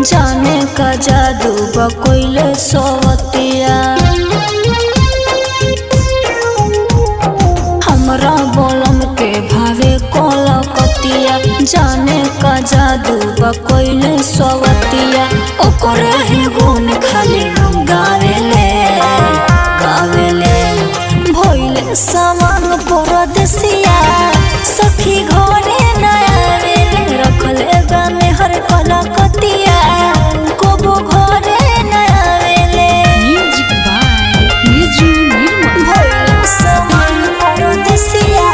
जाने का जादू बकोइले सोवतिया हमरा बोलम के भावे कोलकतिया जाने का जादू बकोइले सोवतिया ओकरे ही गुण खाली गावेले भइले सवांग परदेसिया सखी घरे नयावे रखले गाने हर कलकतिया कोबो घरे नयावेले म्यूजिक बाय निजु निर्मल। भइले सवांग परदेसिया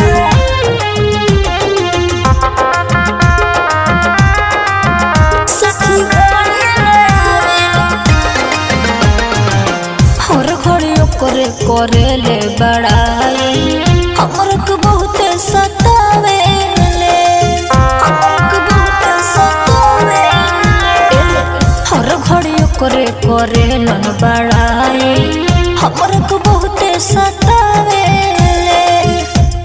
सखी घरे नयावेले हर घड़ी ओकरे करेले बड़ाई हमर के बहुत सतावेले हर घड़ी ओकरे करेलन बड़ाई हमर के बहुत सतावेले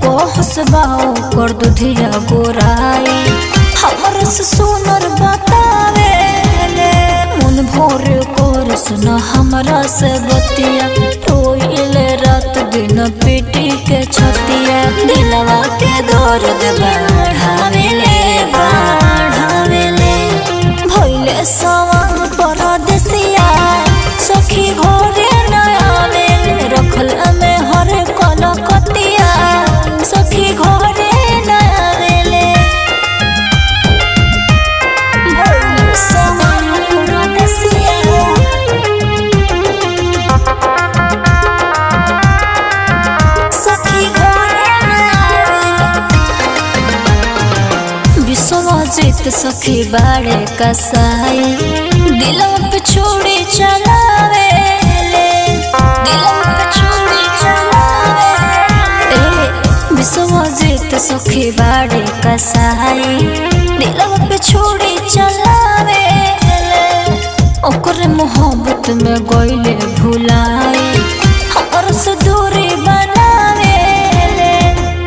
कहसबाओ कर दुधिया गोराई हमर से सुनर बतावेले मन भोर कर सुना हमरा से बतिया रोइले रात दिन पीटी के छतिया दिलवा के दर्द बढ़ावेले भइले सवांग परदेसिया सखी घरे नयावेले रखल में हर कलकतिया सखी घरे नयावेले भइले सवांग परदेसिया विश्वजीत सखी बाड़े कसाई दिलों पे छुरी चलावेले विश्वजीत सखी बाड़े कसाई दिलों पे छुरी चलावेले ओकरे मोहब्बत में गइले भुलाई हमर से दूरी बनावेले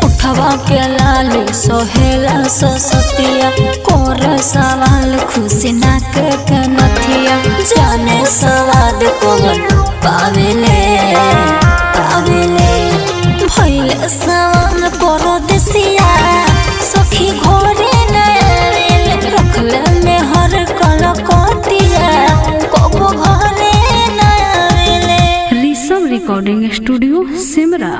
उठवा के लाली सोहेला ससतिया कोर सवाल खुशी नाक के नथिया जाने सवाद कोगल पावेले भइले सवांग परदेसिया सखी घरे नयावेले रखले में हर कलकतिया कोबो घरे नयावेले। Rishabh recording studio Simra.